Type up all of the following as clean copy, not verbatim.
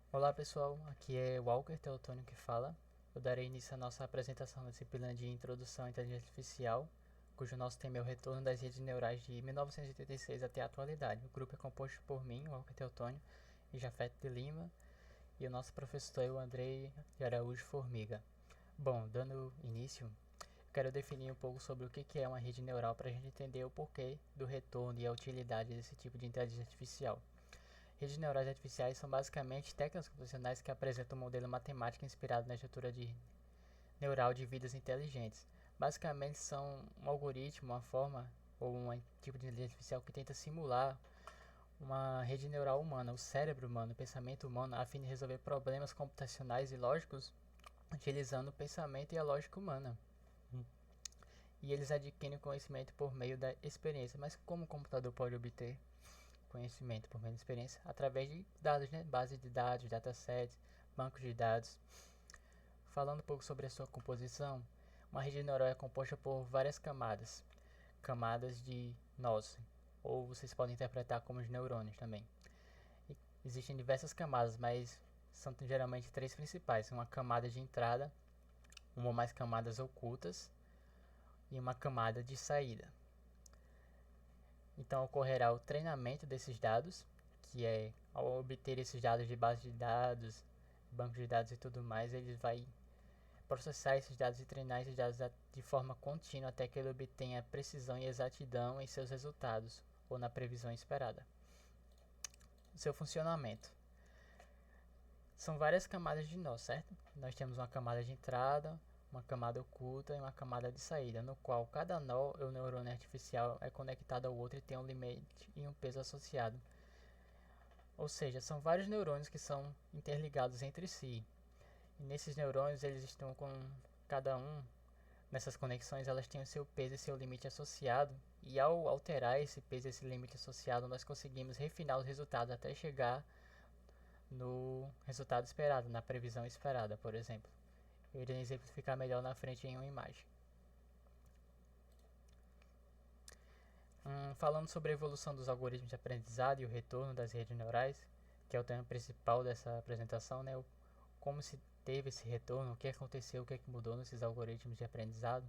Olá pessoal, aqui é Walker Teotônio que fala. Eu darei início à nossa apresentação da disciplina de Introdução à Inteligência Artificial, cujo nosso tema é o retorno das redes neurais de 1986 até a atualidade. O grupo é composto por mim, Walker Teotônio, e Jafet de Lima, e o nosso professor é o Andrei de Araújo Formiga. Bom, dando início, quero definir um pouco sobre o que é uma rede neural para a gente entender o porquê do retorno e a utilidade desse tipo de inteligência artificial. Redes neurais artificiais são basicamente técnicas computacionais que apresentam um modelo matemático inspirado na estrutura neural de vidas inteligentes. Basicamente são um algoritmo, uma forma ou um tipo de inteligência artificial que tenta simular uma rede neural humana, o cérebro humano, o pensamento humano, a fim de resolver problemas computacionais e lógicos utilizando o pensamento e a lógica humana. E eles adquirem conhecimento por meio da experiência. Mas como o computador pode obter conhecimento por meio da experiência? Através de dados, né? Base de dados, datasets, bancos de dados. Falando um pouco sobre a sua composição, uma rede neural é composta por várias camadas. Camadas de nós, ou vocês podem interpretar como os neurônios também. Existem diversas camadas, mas são geralmente três principais: uma camada de entrada, uma ou mais camadas ocultas e uma camada de saída. Então ocorrerá o treinamento desses dados, que é ao obter esses dados de base de dados, banco de dados e tudo mais, ele vai processar esses dados e treinar esses dados de forma contínua até que ele obtenha precisão e exatidão em seus resultados ou na previsão esperada. Seu funcionamento. São várias camadas de nó, certo? Nós temos uma camada de entrada, uma camada oculta e uma camada de saída, no qual cada nó ou neurônio artificial é conectado ao outro e tem um limite e um peso associado. Ou seja, são vários neurônios que são interligados entre si. E nesses neurônios eles estão com cada um nessas conexões, elas têm o seu peso e seu limite associado, e ao alterar esse peso e esse limite associado, nós conseguimos refinar os resultados até chegar no resultado esperado, na previsão esperada, por exemplo. Eu irei exemplificar melhor na frente em uma imagem. Falando sobre a evolução dos algoritmos de aprendizado e o retorno das redes neurais, que é o tema principal dessa apresentação, né? Como se teve esse retorno, o que aconteceu, o que mudou nesses algoritmos de aprendizado,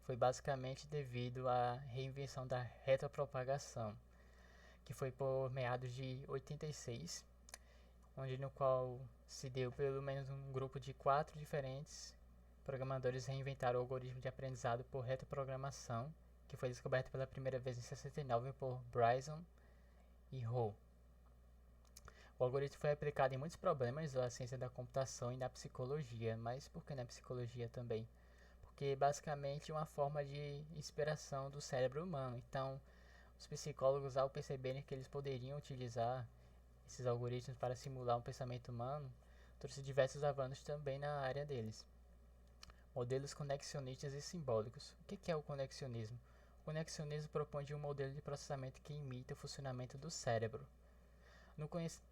foi basicamente devido à reinvenção da retropropagação, que foi por meados de 86, onde no qual se deu pelo menos um grupo de 4 diferentes programadores reinventaram o algoritmo de aprendizado por retroprogramação, que foi descoberto pela primeira vez em 69 por Bryson e Ho. O algoritmo foi aplicado em muitos problemas da ciência da computação e na psicologia, mas por que na psicologia também? Porque basicamente é uma forma de inspiração do cérebro humano. Então, os psicólogos, ao perceberem que eles poderiam utilizar esses algoritmos para simular um pensamento humano, trouxe diversos avanços também na área deles. Modelos conexionistas e simbólicos. O que é o conexionismo? O conexionismo propõe um modelo de processamento que imita o funcionamento do cérebro.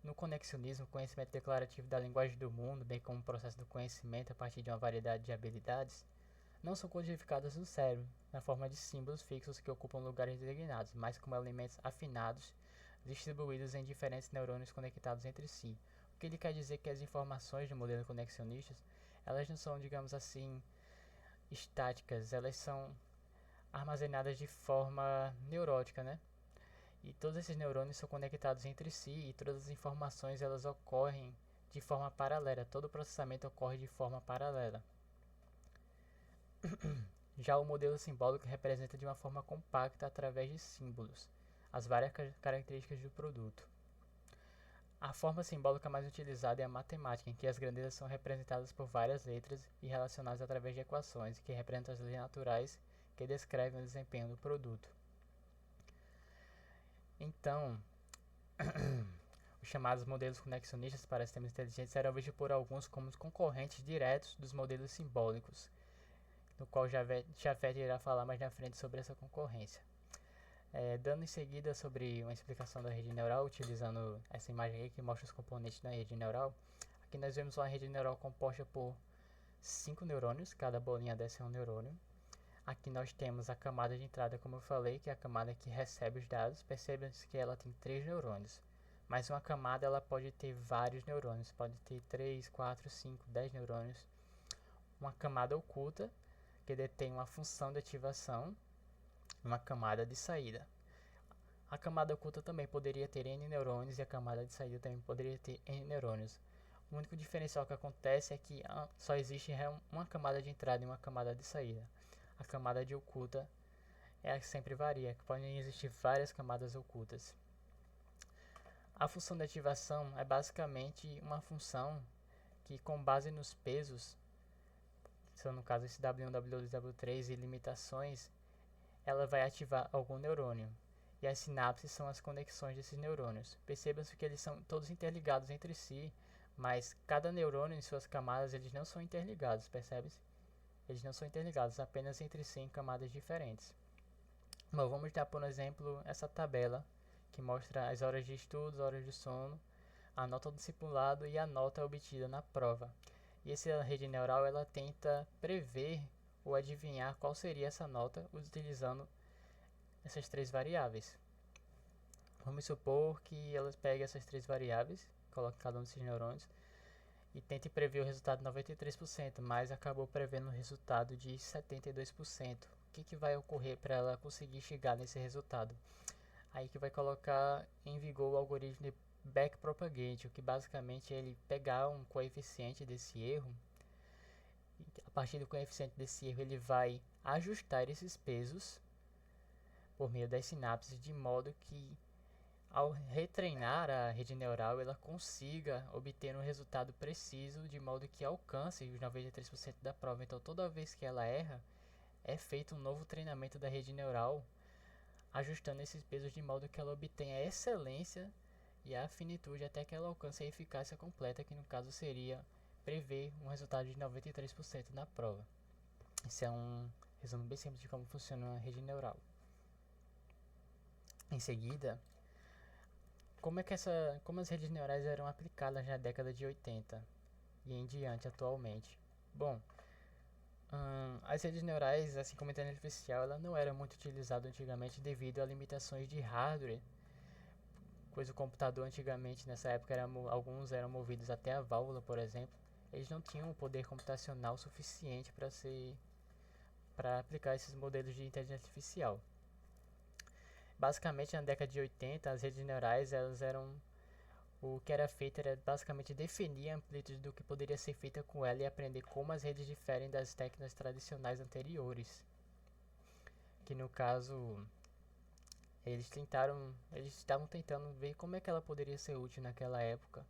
No conexionismo, o conhecimento declarativo da linguagem do mundo, bem como o processo do conhecimento a partir de uma variedade de habilidades, não são codificadas no cérebro, na forma de símbolos fixos que ocupam lugares designados, mas como elementos afinados, distribuídos em diferentes neurônios conectados entre si. O que ele quer dizer que as informações do modelo conexionistas, elas não são, digamos assim, estáticas, elas são armazenadas de forma neurótica, né? E todos esses neurônios são conectados entre si e todas as informações elas ocorrem de forma paralela, todo o processamento ocorre de forma paralela. Já o modelo simbólico representa de uma forma compacta através de símbolos as várias características do produto. A forma simbólica mais utilizada é a matemática, em que as grandezas são representadas por várias letras e relacionadas através de equações, que representam as leis naturais que descrevem o desempenho do produto. Então, os chamados modelos conexionistas para sistemas inteligentes eram vistos por alguns como concorrentes diretos dos modelos simbólicos, no qual Jafet irá falar mais na frente sobre essa concorrência. Dando em seguida sobre uma explicação da rede neural, utilizando essa imagem aí que mostra os componentes da rede neural, aqui nós vemos uma rede neural composta por 5 neurônios, cada bolinha dessa é um neurônio. Aqui nós temos a camada de entrada, como eu falei, que é a camada que recebe os dados. Percebam que ela tem 3 neurônios. Mas uma camada ela pode ter vários neurônios, pode ter 3, 4, 5, 10 neurônios. Uma camada oculta, que detém uma função de ativação, uma camada de saída. A camada oculta também poderia ter N neurônios e a camada de saída também poderia ter N neurônios. O único diferencial que acontece é que só existe uma camada de entrada e uma camada de saída. A camada de oculta é a que sempre varia, que podem existir várias camadas ocultas. A função de ativação é basicamente uma função que, com base nos pesos, são no caso esse W1, W2, W3 e limitações, ela vai ativar algum neurônio. E as sinapses são as conexões desses neurônios. Perceba-se que eles são todos interligados entre si, mas cada neurônio em suas camadas eles não são interligados, percebe-se? Eles não são interligados, apenas entre si em camadas diferentes. Bom, vamos dar, por exemplo, essa tabela que mostra as horas de estudo, as horas de sono, a nota do discipulado e a nota obtida na prova. E essa rede neural ela tenta prever ou adivinhar qual seria essa nota utilizando essas três variáveis. Vamos supor que ela pegue essas três variáveis, coloque cada um desses neurônios e tente prever o resultado de 93%, mas acabou prevendo o resultado de 72%. O que vai ocorrer para ela conseguir chegar nesse resultado? Aí que vai colocar em vigor o algoritmo de backpropagation, que basicamente é ele pegar um coeficiente desse erro, e a partir do coeficiente desse erro ele vai ajustar esses pesos por meio das sinapses, de modo que ao retreinar a rede neural ela consiga obter um resultado preciso, de modo que alcance os 93% da prova. Então toda vez que ela erra, é feito um novo treinamento da rede neural, ajustando esses pesos de modo que ela obtenha a excelência e a finitude até que ela alcance a eficácia completa, que no caso seria prever um resultado de 93% na prova. Esse é um resumo bem simples de como funciona a rede neural. Em seguida, como as redes neurais eram aplicadas na década de 80 e em diante atualmente? Bom, as redes neurais, assim como a inteligência artificial, ela não era muito utilizada antigamente devido a limitações de hardware, pois o computador antigamente, nessa época, alguns eram movidos até a válvula, por exemplo. Eles não tinham um poder computacional suficiente para aplicar esses modelos de inteligência artificial. Basicamente, na década de 80, as redes neurais o que era feito era basicamente definir a amplitude do que poderia ser feita com ela e aprender como as redes diferem das técnicas tradicionais anteriores. Que no caso, eles estavam tentando ver como é que ela poderia ser útil naquela época.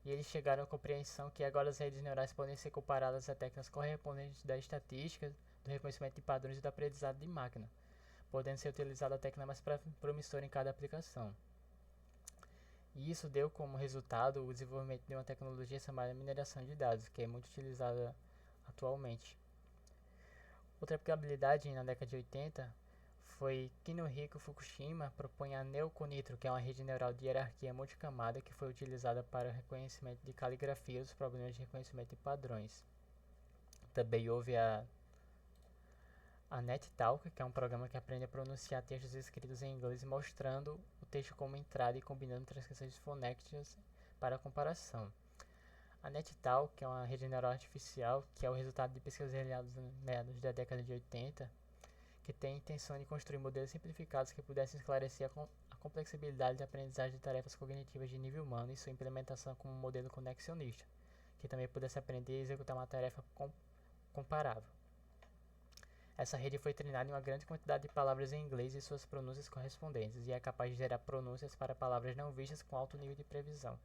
E eles chegaram à compreensão que agora as redes neurais podem ser comparadas a técnicas correspondentes da estatística, do reconhecimento de padrões e do aprendizado de máquina, podendo ser utilizada a técnica mais promissora em cada aplicação. E isso deu como resultado o desenvolvimento de uma tecnologia chamada mineração de dados, que é muito utilizada atualmente. Outra aplicabilidade na década de 80 foi Kinuhiko Fukushima propõe a Neoconitro, que é uma rede neural de hierarquia multicamada que foi utilizada para o reconhecimento de caligrafia e os problemas de reconhecimento de padrões. Também houve a NetTalk, que é um programa que aprende a pronunciar textos escritos em inglês, mostrando o texto como entrada e combinando transcrições fonéticas para comparação. A NetTalk, que é uma rede neural artificial, que é o resultado de pesquisas realizadas meados da década de 80, que tem a intenção de construir modelos simplificados que pudessem esclarecer a complexibilidade de aprendizagem de tarefas cognitivas de nível humano e sua implementação como um modelo conexionista, que também pudesse aprender a executar uma tarefa comparável. Essa rede foi treinada em uma grande quantidade de palavras em inglês e suas pronúncias correspondentes, e é capaz de gerar pronúncias para palavras não vistas com alto nível de previsão.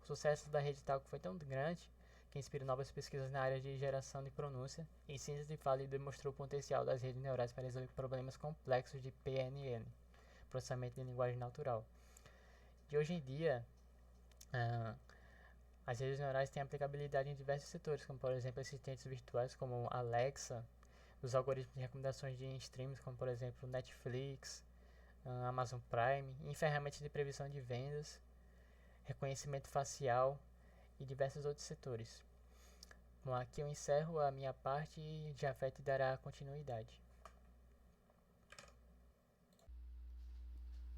O sucesso da rede Talk foi tão grande que inspirou novas pesquisas na área de geração de pronúncia, em síntese de fala, e demonstrou o potencial das redes neurais para resolver problemas complexos de PNN, processamento de linguagem natural. E hoje em dia, as redes neurais têm aplicabilidade em diversos setores, como por exemplo assistentes virtuais como Alexa, os algoritmos de recomendações de streams, como por exemplo Netflix, Amazon Prime, em ferramentas de previsão de vendas, reconhecimento facial e diversos outros setores. Bom, aqui eu encerro a minha parte e Jafet dará continuidade.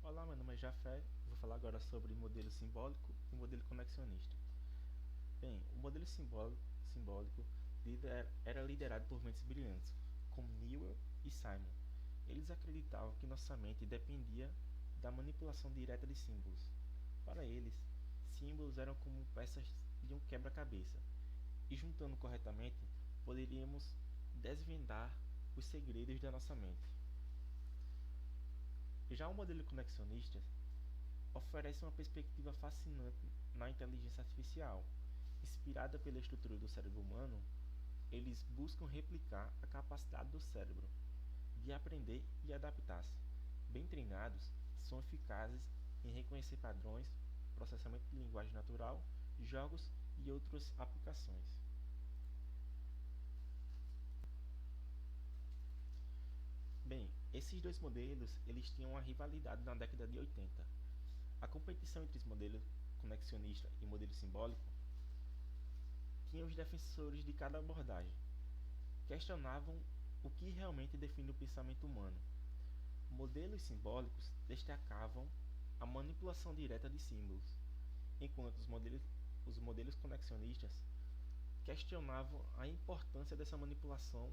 Olá, meu nome é Jafé, vou falar agora sobre modelo simbólico e modelo conexionista. Bem, o modelo simbólico era liderado por mentes brilhantes, como Newell e Simon. Eles acreditavam que nossa mente dependia da manipulação direta de símbolos. Para eles, símbolos eram como peças de um quebra-cabeça, e juntando corretamente, poderíamos desvendar os segredos da nossa mente. Já o modelo conexionista oferece uma perspectiva fascinante na inteligência artificial. Inspirada pela estrutura do cérebro humano, eles buscam replicar a capacidade do cérebro de aprender e adaptar-se. Bem treinados, são eficazes em reconhecer padrões, processamento de linguagem natural, jogos e outras aplicações. Bem, esses dois modelos eles tinham uma rivalidade na década de 80. A competição entre os modelos conexionista e modelo simbólico tinha os defensores de cada abordagem. Questionavam o que realmente define o pensamento humano. Modelos simbólicos destacavam a manipulação direta de símbolos, enquanto os modelos conexionistas questionavam a importância dessa manipulação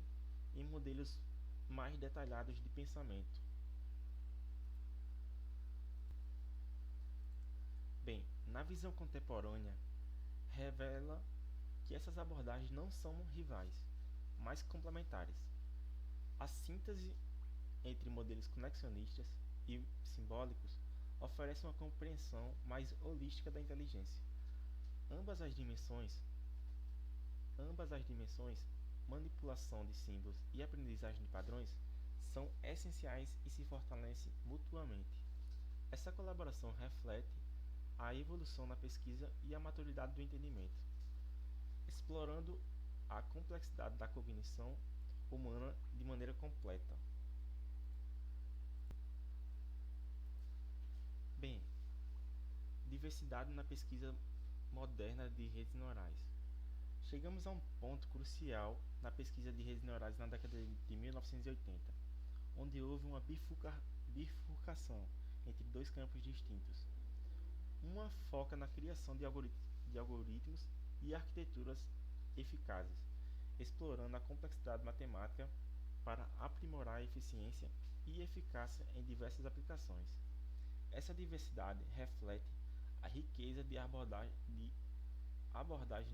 em modelos mais detalhados de pensamento. Bem, na visão contemporânea, revela que essas abordagens não são rivais, mas complementares. A síntese entre modelos conexionistas e simbólicos oferece uma compreensão mais holística da inteligência. Ambas as dimensões, manipulação de símbolos e aprendizagem de padrões, são essenciais e se fortalecem mutuamente. Essa colaboração reflete a evolução na pesquisa e a maturidade do entendimento, explorando a complexidade da cognição humana de maneira completa. Bem, diversidade na pesquisa moderna de redes neurais. Chegamos a um ponto crucial na pesquisa de redes neurais na década de 1980, onde houve uma bifurcação entre dois campos distintos. Uma foca na criação de algoritmos e arquiteturas eficazes, explorando a complexidade matemática para aprimorar a eficiência e eficácia em diversas aplicações. Essa diversidade reflete a riqueza de abordagem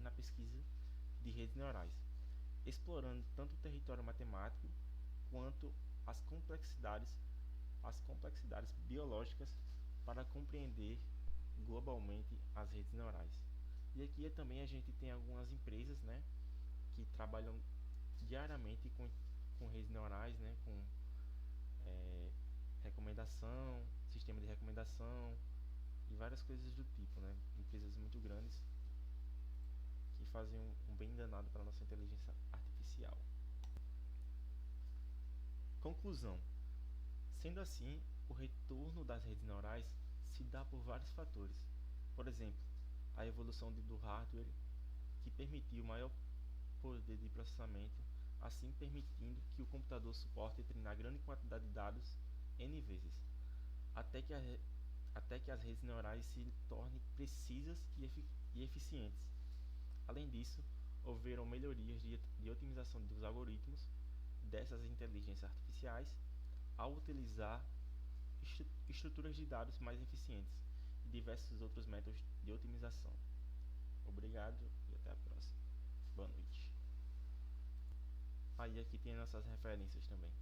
na pesquisa de redes neurais, explorando tanto o território matemático quanto as complexidades biológicas para compreender globalmente as redes neurais. E aqui também a gente tem algumas empresas, né, que trabalham diariamente com redes neurais, né, com recomendação, sistema de recomendação e várias coisas do tipo, né, empresas muito grandes que fazem um bem danado para a nossa inteligência artificial. Conclusão. Sendo assim, o retorno das redes neurais se dá por vários fatores. Por exemplo, a evolução do hardware, que permitiu maior poder de processamento, assim permitindo que o computador suporte treinar grande quantidade de dados N vezes, até que as redes neurais se tornem precisas e eficientes. Além disso, houveram melhorias de otimização dos algoritmos dessas inteligências artificiais ao utilizar estruturas de dados mais eficientes e diversos outros métodos de otimização. Obrigado e até a próxima. Boa noite. Aí aqui tem nossas referências também.